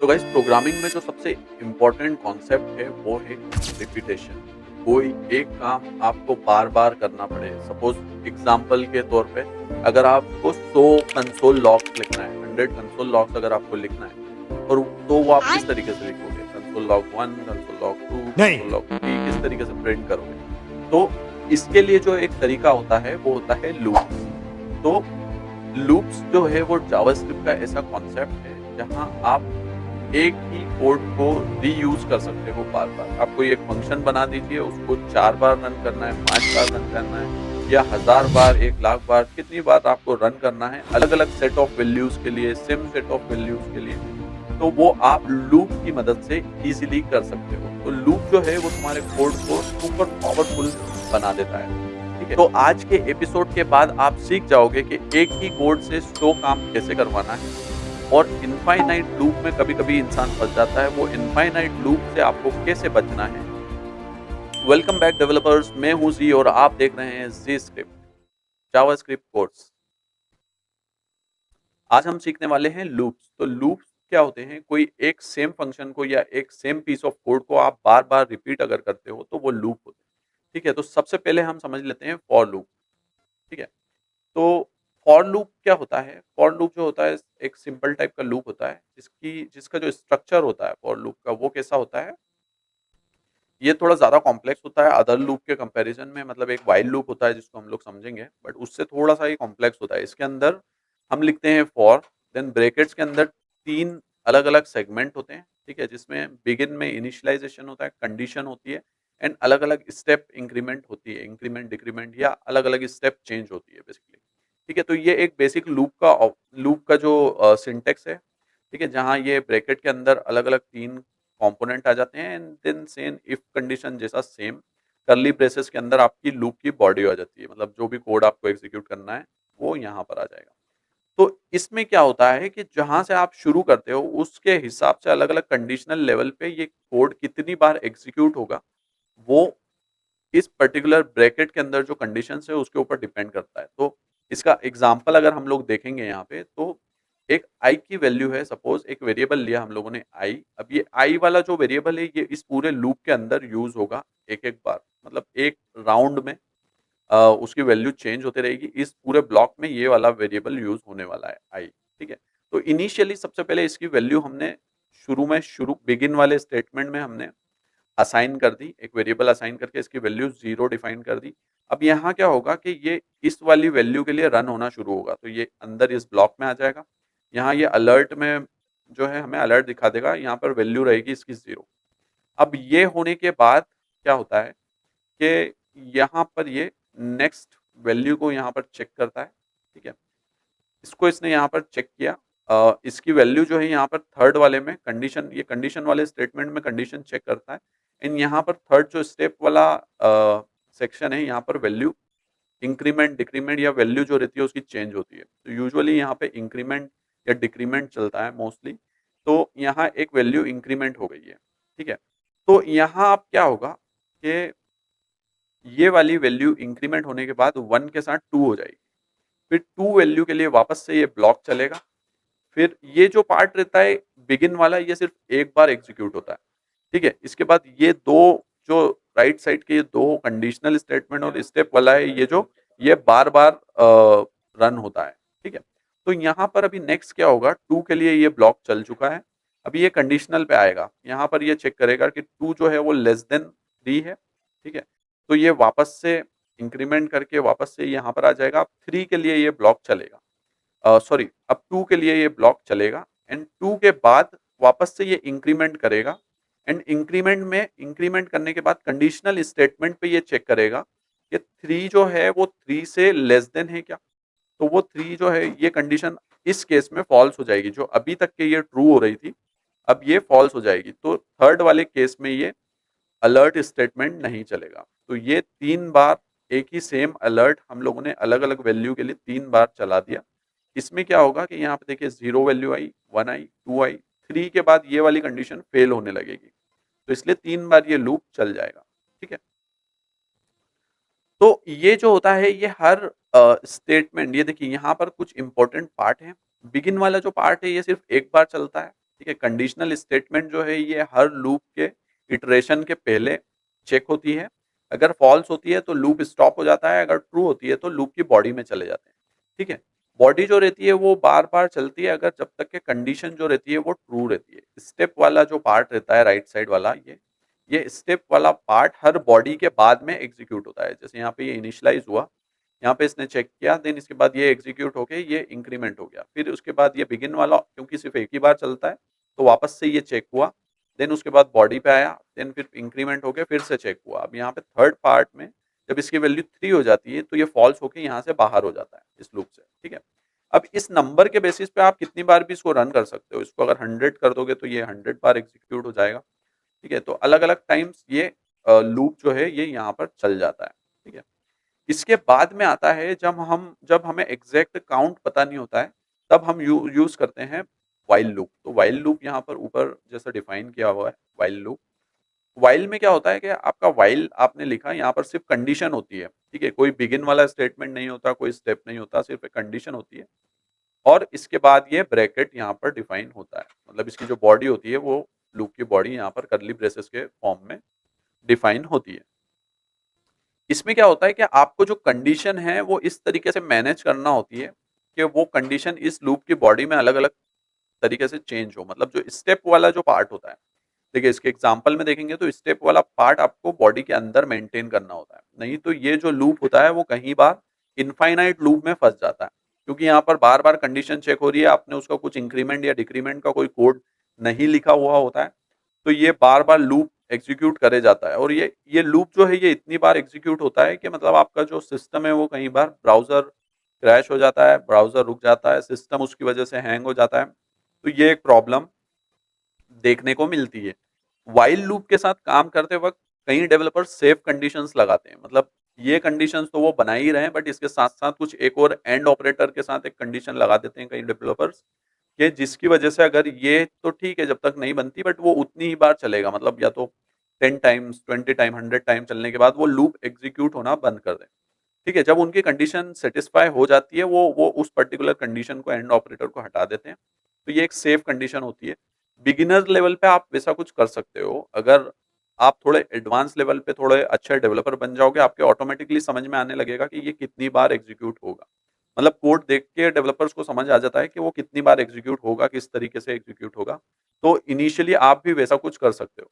तो guys programming में जो सबसे इम्पोर्टेंट कॉन्सेप्ट है वो है रिपीटेशन। कोई एक काम आपको बार-बार करना पड़े। सपोज़ एग्ज़ाम्पल के तौर पे अगर आपको 100 कंसोल लॉग्स लिखना है, 100 कंसोल लॉग्स अगर आपको लिखना है और तो वो आप किस तरीके से लिखोगे? कंसोल लॉग 1, कंसोल लॉग 2, नहीं। कंसोल लॉग 3 किस तरीके से प्रिंट करोगे? तो इसके लिए जो एक तरीका होता है वो होता है लूप्स। तो लूप्स जो है वो जावास्क्रिप्ट का ऐसा कॉन्सेप्ट है जहाँ आप एक ही कोड को रीयूज़ कर सकते हो बार-बार। आप कोई एक फंक्शन बना दीजिए, उसको 4 बार रन करना है, 5 बार रन करना है या 1000 बार, 1,00,000 बार, कितनी बार आपको रन करना है, अलग-अलग सेट ऑफ वैल्यूज़ के लिए, सेम सेट ऑफ वैल्यूज़ के लिए, तो वो आप लूप की मदद से ईज़िली कर सकते हो। तो लूप जो है वो तुम्हारे कोड को सुपर पावरफुल बना देता है। ठीक है? तो आज के एपिसोड के बाद आप सीख जाओगे कि एक ही कोड से 100 काम कैसे करवाना है और इनफाइनाइट लूप में कभी-कभी इंसान फँस जाता है, वो इनफाइनाइट लूप से आपको कैसे बचना है। वेलकम बैक डेवलपर्स, मैं हूँ ज़ी और आप देख रहे हैं ज़ी स्क्रिप्ट, जावास्क्रिप्ट कोर्स। आज हम सीखने वाले हैं लूप्स। तो लूप्स क्या होते हैं? कोई एक सेम फंक्शन को या एक सेम पीस ऑफ कोड को आप बार-बार रिपीट अगर करते हो, तो वो लूप होते हैं। ठीक है? तो सबसे पहले हम समझ लेते हैं फॉर लूप। ठीक है? तो फॉर लूप क्या होता है? फॉर लूप जो होता है एक सिंपल टाइप का लूप होता है जिसका जो स्ट्रक्चर होता है फॉर लूप का वो कैसा होता है? ये थोड़ा ज़्यादा कॉम्प्लेक्स होता है अदर लूप के कंपैरिजन में। मतलब एक व्हाइल लूप होता है जिसको हम लोग समझेंगे, बट उससे थोड़ा-सा ये कॉम्प्लेक्स होता है। इसके अंदर हम लिखते हैं फॉर, देन ब्रैकेट्स के अंदर 3 अलग-अलग सेगमेंट होते हैं, ठीक है? जिसमें बिगिन में इनिशियलाइज़ेशन होता है, कंडीशन होती है एंड अलग-अलग स्टेप इंक्रीमेंट होती है, इंक्रीमेंट, डिक्रीमेंट या अलग-अलग स्टेप चेंज होती है बेसिकली। ठीक है? तो ये एक बेसिक लूप का जो सिंटैक्स है, ठीक है? जहाँ ये ब्रैकेट के अंदर अलग-अलग 3 कंपोनेंट आ जाते हैं and then same if condition जैसा सेम कर्ली ब्रेसेस के अंदर आपकी लूप की बॉडी आ जाती है। मतलब जो भी कोड आपको एग्जीक्यूट करना है, वो यहाँ पर आ जाएगा। तो इसमें क्या होता है कि जहाँ से आप शुरू करते हो, उसके हिसाब से अलग-अलग कंडीशनल लेवल पे ये कोड कितनी बार एग्जीक्यूट होगा, वो इस पर्टिकुलर ब्रैकेट के अंदर जो कंडीशंस है उसके ऊपर डिपेंड करता है। तो इसका एग्जांपल अगर हम लोग देखेंगे यहाँ पे तो एक आई की वैल्यू है, सपोज एक वेरिएबल लिया हम लोगों ने आई। अब ये आई वाला जो वेरिएबल है ये इस पूरे लूप के अंदर यूज होगा एक-एक बार। मतलब एक राउंड में उसकी वैल्यू चेंज होती रहेगी। इस पूरे ब्लॉक में ये वाला वेरिएबल यूज होने वाला है आई, ठीक है? तो इनिशियली सबसे पहले इसकी वैल्यू हमने शुरू बिगिन वाले स्टेटमेंट में हमने असाइन कर दी, एक वेरिएबल असाइन करके इसकी वैल्यू 0 डिफाइन कर दी। अब यहाँ क्या होगा कि ये इस वाली वैल्यू के लिए रन होना शुरू होगा, तो ये अंदर इस ब्लॉक में आ जाएगा। यहाँ ये अलर्ट में जो है हमें अलर्ट दिखा देगा, यहाँ पर वैल्यू रहेगी इसकी 0। अब ये होने के बाद क्या होता है कि यहाँ पर ये नेक्स्ट वैल्यू को यहाँ पर चेक करता है, ठीक है? इसको इसने यहाँ पर चेक किया। इसकी वैल्यू जो है यहाँ पर थर्ड वाले में कंडीशन, ये कंडीशन वाले स्टेटमेंट में कंडीशन चेक करता है एंड यहाँ पर थर्ड जो स्टेप वाला सेक्शन है यहाँ पर वैल्यू इंक्रीमेंट डिक्रीमेंट या वैल्यू जो रहती है उसकी चेंज होती है। तो यूजुअली यहाँ पे इंक्रीमेंट या डिक्रीमेंट चलता है मोस्टली। तो यहाँ एक वैल्यू इंक्रीमेंट हो गई है, ठीक है? तो यहाँ अब क्या होगा कि ये वाली वैल्यू इंक्रीमेंट होने के बाद 1 के साथ 2 हो जाएगी। फिर 2 वैल्यू के लिए वापस से ये ब्लॉक चलेगा। फिर ये जो पार्ट रहता है बिगिन वाला, ये सिर्फ एक बार एग्जीक्यूट होता है, ठीक है? इसके बाद ये 2 जो राइट साइड के ये 2 कंडीशनल स्टेटमेंट और स्टेप वाला है, ये बार-बार रन होता है, ठीक है? तो यहाँ पर अभी नेक्स्ट क्या होगा, 2 के लिए ये ब्लॉक चल चुका है। अभी ये कंडीशनल पे आएगा। यहाँ पर ये चेक करेगा कि 2 जो है वो लेस देन 3 है, ठीक है? तो ये वापस से इंक्रीमेंट करके वापस से यहाँ पर आ जाएगा। अब 3 के लिए ये ब्लॉक चलेगा। सॉरी, अब 2 के लिए ये ब्लॉक चलेगा एंड 2 के बाद वापस से ये इंक्रीमेंट करेगा एंड इंक्रीमेंट करने के बाद कंडीशनल स्टेटमेंट पे ये चेक करेगा कि 3 जो है वो 3 से लेस देन है क्या? तो वो 3 जो है ये कंडीशन इस केस में फॉल्स हो जाएगी। जो अभी तक के ये ट्रू हो रही थी, अब ये फॉल्स हो जाएगी। तो थर्ड वाले केस में ये अलर्ट स्टेटमेंट नहीं चलेगा। तो ये 3 बार एक ही सेम अलर्ट हम लोगों ने अलग-अलग वैल्यू के लिए 3 बार चला दिया। इसमें क्या होगा कि यहाँ पे देखिए 0 वैल्यू आई, 1 आई, 2 आई, 3 के बाद ये वाली कंडीशन फेल होने लगेगी। तो इसलिए 3 बार ये लूप चल जाएगा, ठीक है? तो ये जो होता है ये हर स्टेटमेंट, ये देखिए यहाँ पर कुछ इंपॉर्टेंट पार्ट है। बिगिन वाला जो पार्ट है ये सिर्फ एक बार चलता है, ठीक है, कंडीशनल स्टेटमेंट जो है ये हर लूप के इटरेशन के पहले चेक होती है। अगर फॉल्स होती है तो लूप स्टॉप हो जाता है, अगर ट्रू होती है तो लूप की बॉडी में चले जाते हैं। ठीक है, बॉडी जो रहती है वो बार-बार चलती है अगर जब तक कि कंडीशन जो रहती है वो ट्रू रहती है। स्टेप वाला जो पार्ट रहता है राइट साइड वाला, ये स्टेप वाला पार्ट हर बॉडी के बाद में एग्जीक्यूट होता है। जैसे यहाँ पे ये इनिशियलाइज़ हुआ, यहाँ पे इसने चेक किया, देन इसके बाद ये एग्जीक्यूट होके ये इंक्रीमेंट हो गया। फिर उसके बाद ये बिगिन वाला क्योंकि सिर्फ एक ही बार चलता है, तो वापस से ये चेक हुआ, देन उसके बाद बॉडी पे आया, देन फिर इंक्रीमेंट होके फिर से चेक हुआ। अब यहाँ पे थर्ड पार्ट में जब इसकी वैल्यू 3 हो जाती है, तो ये फॉल्स होके यहाँ से बाहर हो जाता है इस लूप से, ठीक है। अब इस नंबर के बेसिस पे आप कितनी बार भी इसको रन कर सकते हो। इसको अगर 100 कर दोगे तो ये 100 बार एग्जीक्यूट हो जाएगा, ठीक है। तो अलग-अलग टाइम्स ये लूप जो है ये यहाँ पर चल जाता है, ठीक है। इसके बाद में आता है जब हमें एग्जैक्ट काउंट पता नहीं होता है, तब हम यूज़ करते हैं व्हाइल लूप। तो व्हाइल लूप यहाँ पर ऊपर जैसा डिफाइन किया हुआ है व्हाइल लूप। व्हाइल में क्या होता है कि आपका व्हाइल आपने लिखा, यहाँ पर सिर्फ कंडीशन होती है, ठीक है। कोई बिगिन वाला स्टेटमेंट नहीं होता, कोई स्टेप नहीं होता, सिर्फ एक कंडीशन होती है और इसके बाद ये ब्रैकेट यहाँ पर डिफाइन होता है। मतलब इसकी जो बॉडी होती है वो लूप की बॉडी यहाँ पर कर्ली ब्रेसेस के फॉर्म में डिफाइन होती है। इसमें क्या होता है कि आपको जो कंडीशन है वो इस तरीके से मैनेज करना होती है कि वो कंडीशन इस लूप की बॉडी में अलग-अलग तरीके से चेंज हो। मतलब जो स्टेप वाला जो पार्ट होता है, देखिए इसके एग्जांपल में देखेंगे तो स्टेप वाला पार्ट आपको बॉडी के अंदर मेंटेन करना होता है। नहीं तो ये जो लूप होता है वो कहीं बार इनफाइनाइट लूप में फँस जाता है। क्योंकि यहाँ पर बार-बार कंडीशन चेक हो रही है, आपने उसका कुछ इंक्रीमेंट या डिक्रीमेंट का कोई कोड नहीं लिखा हुआ होता है, तो ये बार-बार लूप एग्जीक्यूट करे जाता है और ये लूप जो है ये इतनी बार एग्जीक्यूट होता है कि मतलब आपका जो सिस्टम है वो कई बार ब्राउज़र क्रैश हो जाता है, ब्राउज़र रुक जाता है, सिस्टम उसकी वजह से हैंग हो जाता है। तो ये एक प्रॉब्लम देखने को मिलती है। व्हाइल लूप के साथ काम करते वक़्त कई डेवलपर्स सेफ कंडीशंस लगाते हैं। मतलब ये कंडीशंस तो वो बना ही रहे हैं बट इसके साथ-साथ कुछ एक और एंड ऑपरेटर के साथ एक कंडीशन लगा देते हैं कई डेवलपर्स कि जिसकी वजह से अगर ये तो ठीक है जब तक नहीं बनती बट वो उतनी ही बार चलेगा। मतलब या तो 10 टाइम्स, 20 टाइम, 100 टाइम चलने के बाद वो लूप एग्ज़ीक्यूट होना बंद कर दें। ठीक है? जब उनकी कंडीशन सैटिस्फाई हो जाती है वो उस पर्टिकुलर कंडीशन को एंड ऑपरेटर को हटा देते हैं। तो ये एक सेफ कंडीशन होती है। बिगिनर लेवल पे आप वैसा कुछ कर सकते हो। अगर आप थोड़े एडवांस लेवल पे थोड़े अच्छे डेवलपर बन जाओगे, आपके ऑटोमेटिकली समझ में आने लगेगा कि ये कितनी बार एग्ज़ीक्यूट होगा। मतलब कोड देख के डेवलपर्स को समझ आ जाता है कि वो कितनी बार एग्ज़ीक्यूट होगा, किस तरीके से एग्ज़ीक्यूट होगा। तो इनिशियली आप भी वैसा कुछ कर सकते हो।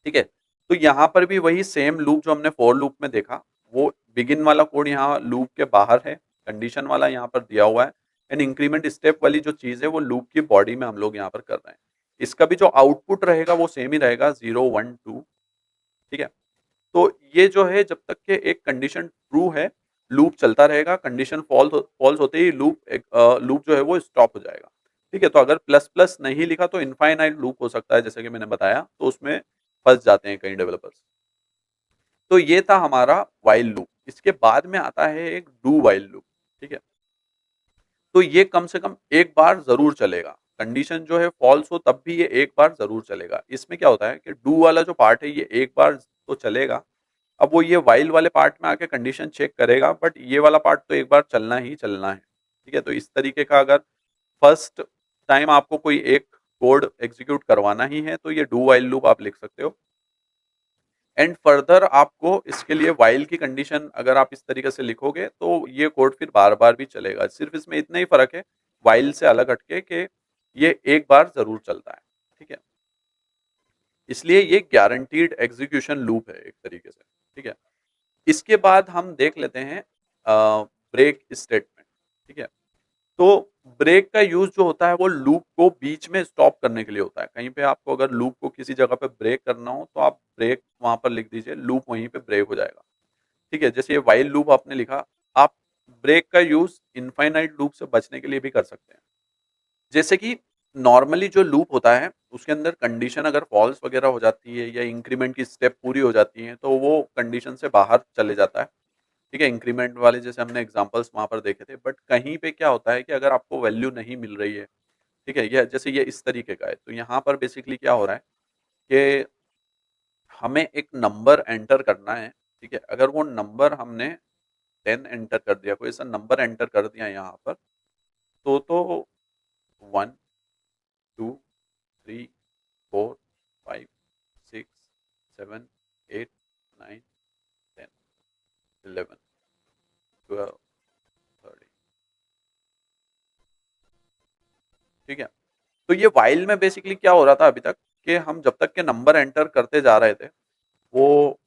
ठीक है? तो यहाँ पर भी वही सेम लूप जो हमने फॉर लूप में देखा, वो बिगिन वाला कोड यहाँ लूप के बाहर है, कंडीशन वाला यहाँ पर दिया हुआ है एंड इंक्रीमेंट स्टेप वाली जो चीज़ है वो लूप की बॉडी में हम लोग यहाँ पर कर रहे हैं। इसका भी जो आउटपुट रहेगा वो सेम ही रहेगा 0, 1, 2 ठीक है? तो ये जो है जब तक कि एक कंडीशन ट्रू है, लूप चलता रहेगा, कंडीशन फॉल्स होते ही लूप जो है वो स्टॉप हो जाएगा। ठीक है? तो अगर प्लस प्लस नहीं लिखा तो इनफाइनाइट लूप हो सकता है जैसे कि मैंने बताया, तो उसमें फँस जाते हैं कई डेवलपर्स। तो ये था हमारा व्हाइल लूप। इसके बाद में आता है एक डू व्हाइल लूप, ठीक है? तो ये कम से कम एक बार ज़रूर चलेगा। कंडीशन जो है फ़ॉल्स हो तब भी ये एक बार ज़रूर चलेगा। इसमें क्या होता है कि डू वाला जो पार्ट है ये एक बार तो चलेगा। अब वो ये व्हाइल वाले पार्ट में आके कंडीशन चेक करेगा बट ये वाला पार्ट तो एक बार चलना ही चलना है। ठीक है? तो इस तरीके का अगर फर्स्ट टाइम आपको कोई एक कोड एग्ज़ीक्यूट करवाना ही है तो ये डू व्हाइल लूप आप लिख सकते हो। एंड फर्दर आपको इसके लिए व्हाइल की कंडीशन अगर आप इस तरीके से लिखोगे तो ये कोड फिर बार-बार भी चलेगा। सिर्फ़ इसमें इतना ही फ़र्क है व्हाइल से अलग हटके कि ये एक बार ज़रूर चलता है। ठीक है? इसलिए ये गारंटीड एग्ज़ीक्यूशन लूप है एक तरीके से। ठीक है? इसके बाद हम देख लेते हैं ब्रेक स्टेटमेंट। ठीक है? तो ब्रेक का यूज़ जो होता है वो लूप को बीच में स्टॉप करने के लिए होता है। कहीं पे आपको अगर लूप को किसी जगह पे ब्रेक करना हो तो आप ब्रेक वहाँ पर लिख दीजिए, लूप वहीं पे ब्रेक हो जाएगा। ठीक है? जैसे ये व्हाइल लूप आपने लिखा, आप ब्रेक का यूज़ इनफाइनाइट लूप से बचने के लिए भी कर सकते हैं। जैसे कि नॉर्मली जो लूप होता है, उसके अंदर कंडीशन अगर फ़ॉल्स वगैरह हो जाती है या इंक्रीमेंट की स्टेप पूरी हो जाती है, तो वो कंडीशन से बाहर चले जाता है। ठीक है? इंक्रीमेंट वाले जैसे हमने एग्ज़ाम्पल्स वहाँ पर देखे थे, बट कहीं पे क्या होता है कि अगर आपको वैल्यू नहीं मिल रही है, ठीक है? या जैसे ये इस तरीके का है, तो यहाँ पर बेसिकली क्या हो रहा है कि हमें एक नंबर एंटर करना है, ठीक है? अगर वो नंबर हमने 10 एंटर कर दिया, कोई ऐसा नंबर एंटर कर दिया यहाँ पर, तो 1, 2 3 4 5 6 7 8 9 10 11 12 13। ठीक है, तो ये वाइल में बेसिकली क्या हो रहा था अभी तक कि हम जब तक के नंबर एंटर करते जा रहे थे, वो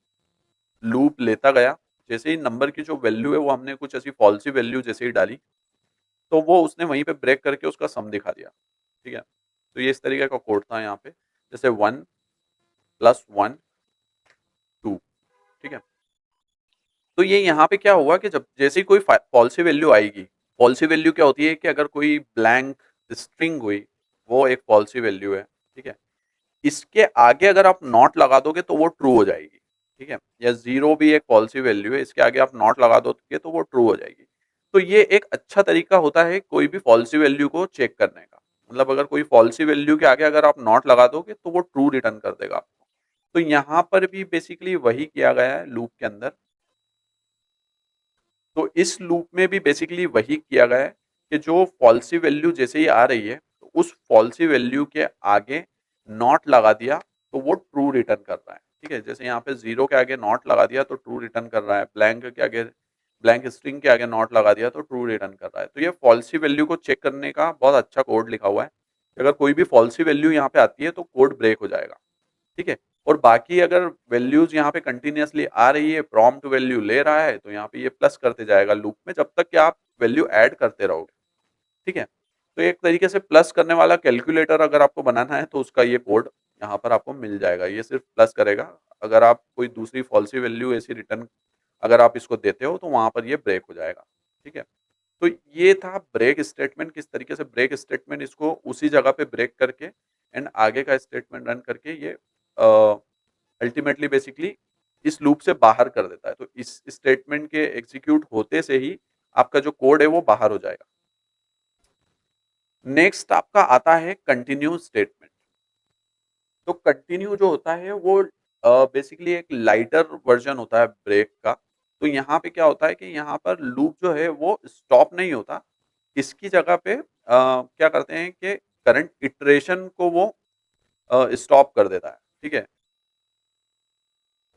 लूप लेता गया। जैसे ही नंबर की जो वैल्यू है वो हमने कुछ ऐसी फॉल्सी वैल्यू जैसे ही डाली, तो वो उसने वहीं पे ब्रेक करके उसका सम दिखा दिया। ठीक है, तो ये इस तरीके का कोड था यहाँ पे, जैसे 1 + 1 2। ठीक है, तो ये यहाँ पे क्या हुआ कि जब जैसे ही कोई फॉल्सी वैल्यू आएगी, फॉल्सी वैल्यू क्या होती है कि अगर कोई ब्लैंक स्ट्रिंग हुई, वो एक फॉल्सी वैल्यू है। ठीक है, इसके आगे अगर आप नॉट लगा दोगे तो वो ट्रू हो जाएगी। ठीक है, या जीरो भी एक फॉल्सी वैल्यू है, इसके आगे आप नॉट लगा दोगे तो वो ट्रू हो जाएगी। तो ये एक अच्छा तरीका होता है कोई भी फॉल्सी वैल्यू को चेक करने का। मतलब अगर कोई फॉल्सी वैल्यू के आगे अगर आप नॉट लगा दोगे तो वो ट्रू रिटर्न कर देगा आपको। तो यहाँ पर भी बेसिकली वही किया गया है लूप के अंदर। तो इस लूप में भी बेसिकली वही किया गया है कि जो फॉल्सी वैल्यू जैसे ही आ रही है, तो उस फॉल्सी वैल्यू के आगे नॉट लगा दिया तो वो ट्रू रिटर्न कर रहा है। ठीक है, जैसे यहाँ पे जीरो के आगे नॉट लगा दिया तो ट्रू रिटर्न कर रहा है, ब्लैंक के आगे ब्लैंक स्ट्रिंग के आगे नॉट लगा दिया तो ट्रू रिटर्न कर रहा है। तो ये फॉल्सी वैल्यू को चेक करने का बहुत अच्छा कोड लिखा हुआ है। अगर कोई भी फॉल्सी वैल्यू यहाँ पे आती है तो कोड ब्रेक हो जाएगा। ठीक है, और बाकी अगर वैल्यूज यहाँ पे कंटिन्यूअसली आ रही है, प्रॉम्प्ट वैल्यू ले रहा है, तो यहाँ पे ये प्लस करते जाएगा लूप में जब तक कि आप वैल्यू ऐड करते रहोगे। ठीक है, तो एक तरीके से प्लस करने वाला कैलकुलेटर अगर आपको बनाना है तो उसका ये कोड यहाँ पर आपको मिल जाएगा। ये सिर्फ प्लस करेगा। अगर आप कोई दूसरी फॉल्सी वैल्यू ऐसी रिटर्न अगर आप इसको देते हो तो वहां पर ये ब्रेक हो जाएगा। ठीक है, तो ये था ब्रेक स्टेटमेंट, किस तरीके से ब्रेक स्टेटमेंट इसको उसी जगह पे ब्रेक करके एंड आगे का स्टेटमेंट रन करके ये अल्टीमेटली बेसिकली इस लूप से बाहर कर देता है। तो इस स्टेटमेंट के एग्जीक्यूट होते से ही आपका जो कोड है वो बाहर हो जाएगा। नेक्स्ट आपका आता है कंटिन्यू स्टेटमेंट। तो कंटिन्यू जो होता है वो बेसिकली एक लाइटर वर्जन होता है ब्रेक का। तो यहाँ पे क्या होता है कि यहाँ पर लूप जो है वो स्टॉप नहीं होता, इसकी जगह पे क्या करते हैं कि करंट इटरेशन को वो स्टॉप कर देता है। ठीक है,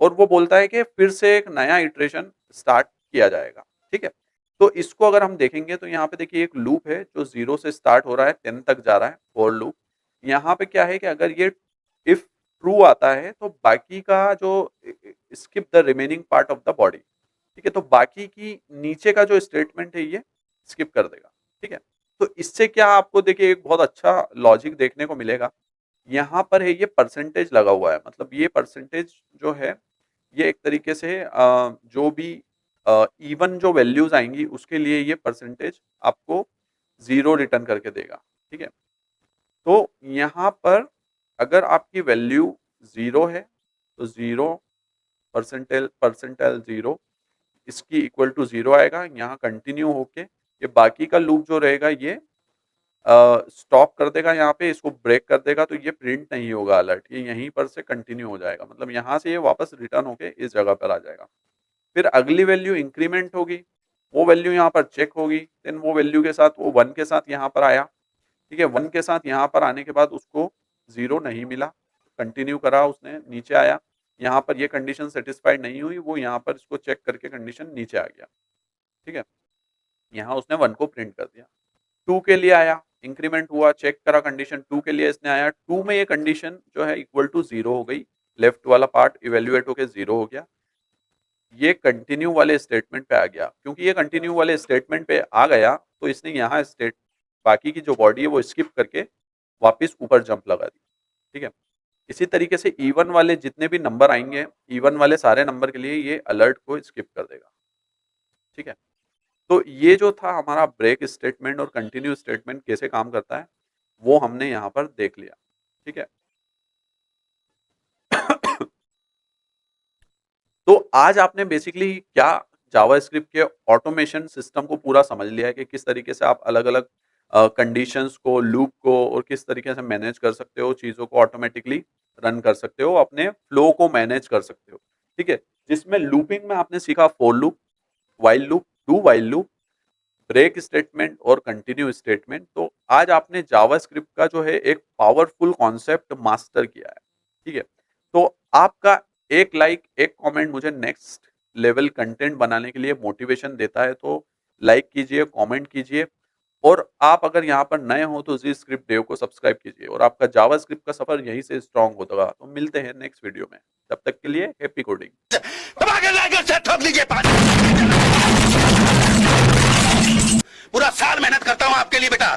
और वो बोलता है कि फिर से एक नया इटरेशन स्टार्ट किया जाएगा। ठीक है, तो इसको अगर हम देखेंगे तो यहाँ पे देखिए एक लूप है जो 0 से स्टार्ट हो रहा है 10 तक जा रहा है, फॉर लूप। यहाँ पे क्या है कि अगर ये इफ ट्रू आता है तो बाकी का जो skip the remaining part of the body. ठीक है, तो बाकी की नीचे का जो स्टेटमेंट है ये स्किप कर देगा। ठीक है, तो इससे क्या आपको देखिए एक बहुत अच्छा लॉजिक देखने को मिलेगा। यहाँ पर है ये परसेंटेज लगा हुआ है, मतलब ये परसेंटेज जो है ये एक तरीके से जो भी इवन जो वैल्यूज आएंगी उसके लिए ये परसेंटेज आपको 0 रिटर्न करके देगा। ठीक है, तो यहाँ पर अगर आपकी वैल्यू 0 है तो 0 परसेंटाइल परसेंटाइल 0 इसकी इक्वल टू 0 आएगा। यहाँ कंटिन्यू होके ये बाकी का लूप जो रहेगा ये स्टॉप कर देगा, यहाँ पे इसको ब्रेक कर देगा, तो ये प्रिंट नहीं होगा अलर्ट, ये यहीं पर से कंटिन्यू हो जाएगा। मतलब यहाँ से ये वापस रिटर्न होके इस जगह पर आ जाएगा। फिर अगली वैल्यू इंक्रीमेंट होगी, वो वैल्यू यहाँ पर चेक होगी, देन वो वैल्यू के साथ वो 1 के साथ यहाँ पर आया। ठीक है, 1 के साथ यहाँ पर आने के बाद उसको 0 नहीं मिला, कंटिन्यू करा उसने, नीचे आया, यहाँ पर ये कंडीशन सेटिस्फाइड नहीं हुई, वो यहाँ पर इसको चेक करके कंडीशन नीचे आ गया। ठीक है, यहाँ उसने 1 को प्रिंट कर दिया। 2 के लिए आया, इंक्रीमेंट हुआ, चेक करा कंडीशन 2 के लिए इसने आया, 2 में ये कंडीशन जो है इक्वल टू 0 हो गई, लेफ्ट वाला पार्ट इवेल्युएट होके 0 हो गया। ये कंटिन्यू वाले स्टेटमेंट पे आ गया, क्योंकि ये कंटिन्यू वाले स्टेटमेंट पे आ गया तो इसने यहाँ स्टेट बाकी की जो बॉडी है वो स्किप करके वापस ऊपर जंप लगा दी। ठीक है, इसी तरीके से इवन वाले जितने भी नंबर आएंगे, इवन वाले सारे नंबर के लिए ये अलर्ट को स्किप कर देगा। ठीक है, तो ये जो था हमारा ब्रेक स्टेटमेंट और कंटिन्यू स्टेटमेंट कैसे काम करता है वो हमने यहाँ पर देख लिया। ठीक है, तो आज आपने बेसिकली क्या जावास्क्रिप्ट के ऑटोमेशन सिस्टम को पूरा समझ लिया है कि किस तरीके से आप अलग अलग कंडीशंस को, लूप को और किस तरीके से मैनेज कर सकते हो, चीज़ों को ऑटोमेटिकली रन कर सकते हो, अपने फ्लो को मैनेज कर सकते हो। ठीक है, जिसमें लूपिंग में आपने सीखा for loop, while loop, do while loop, break statement और कंटिन्यू स्टेटमेंट। तो आज आपने जावास्क्रिप्ट का जो है एक पावरफुल कॉन्सेप्ट मास्टर किया है, ठीक है? तो आपका एक लाइक, एक कमेंट मुझे नेक्स्ट लेवल कंटेंट बनाने के लिए मोटिवेशन देता है, तो लाइक कीजिए, कमेंट कीजिए और आप अगर यहाँ पर नए हो तो जी स्क्रिप्ट देव को सब्सक्राइब कीजिए और आपका जावास्क्रिप्ट का सफर यहीं से स्ट्रांग होगा। तो मिलते हैं नेक्स्ट वीडियो में, तब तक के लिए हैप्पी कोडिंग। पूरा साल मेहनत करता हूं आपके लिए बेटा।